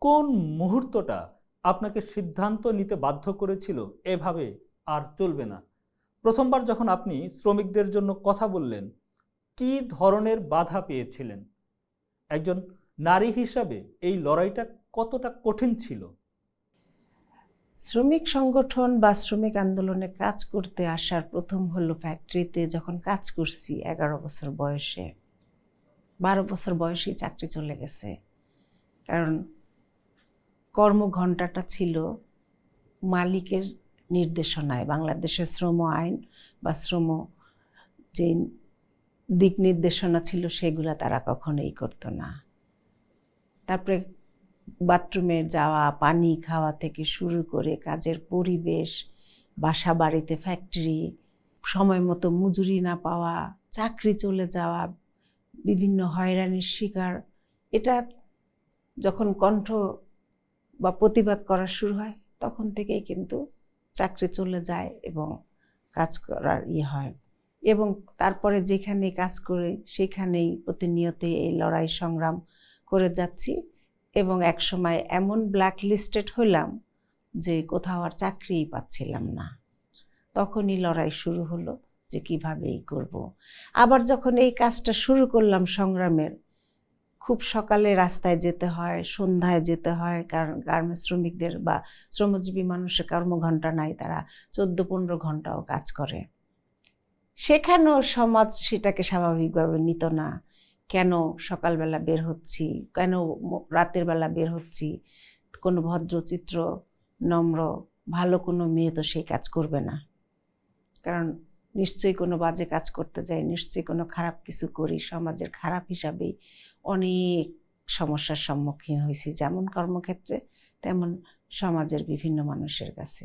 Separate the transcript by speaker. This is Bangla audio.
Speaker 1: কোন মুহূর্তটা আপনাকে সিদ্ধান্ত নিতে বাধ্য করেছিল এভাবে আর চলবে না? প্রথমবার যখন আপনি শ্রমিকদের জন্য কথা বললেন, কি ধরনের বাধা পেয়েছিলেন? একজন নারী হিসাবে এই লড়াইটা কতটা কঠিন ছিল?
Speaker 2: শ্রমিক সংগঠন বা শ্রমিক আন্দোলনে কাজ করতে আসার প্রথম হলো ফ্যাক্টরিতে যখন কাজ করছি 11 বছর বয়সে। 12 বছর বয়সেই চাকরি চলে গেছে। কারণ কর্মঘণ্টাটা ছিল মালিকের নির্দেশনায়। বাংলাদেশের শ্রম আইন বা শ্রম যে দিক নির্দেশনা ছিল সেগুলো তারা কখনোই করতো না। তারপরে বাথরুমে যাওয়া, পানি খাওয়া থেকে শুরু করে কাজের পরিবেশ, বাসা বাড়িতে ফ্যাক্টরি, সময় মতো মজুরি না পাওয়া, চাকরি চলে যাওয়া, বিভিন্ন হয়রানির শিকার, এটা যখন কণ্ঠ বা প্রতিবাদ করা শুরু হয় তখন থেকেই কিন্তু চাকরি চলে যায় এবং কাজ করার হয়। এবং তারপরে যেখানে কাজ করে সেখানেই প্রতিনিয়ত এই লড়াই সংগ্রাম করে যাচ্ছি এবং একসময় এমন ব্ল্যাক লিস্টেড হলাম যে কোথাও আর চাকরিই পাচ্ছিলাম না। তখনই লড়াই শুরু হলো যে কিভাবে এই করব। আবার যখন এই কাজটা শুরু করলাম সংগ্রামের, খুব সকালে রাস্তায় যেতে হয়, সন্ধ্যায় যেতে হয়, কারণ গার্মেন্টস শ্রমিকদের বা শ্রমজীবী মানুষের কর্মঘণ্টা নাই, তারা 14-15 ঘন্টাও কাজ করে। সেখানেও সমাজ সেটাকে স্বাভাবিকভাবে নিত না। কেন সকালবেলা বের হচ্ছি, কেন রাতের বেলা বের হচ্ছি, কোনো ভদ্রচিত্র নম্র ভালো কোনো মেয়ে তো সেই কাজ করবে না, কারণ নিশ্চয়ই কোনো বাজে কাজ করতে যাই, নিশ্চয়ই কোনো খারাপ কিছু করি, সমাজের খারাপ হিসাবেই অনেক সমস্যার সম্মুখীন হয়েছি, যেমন কর্মক্ষেত্রে তেমন সমাজের বিভিন্ন মানুষের কাছে।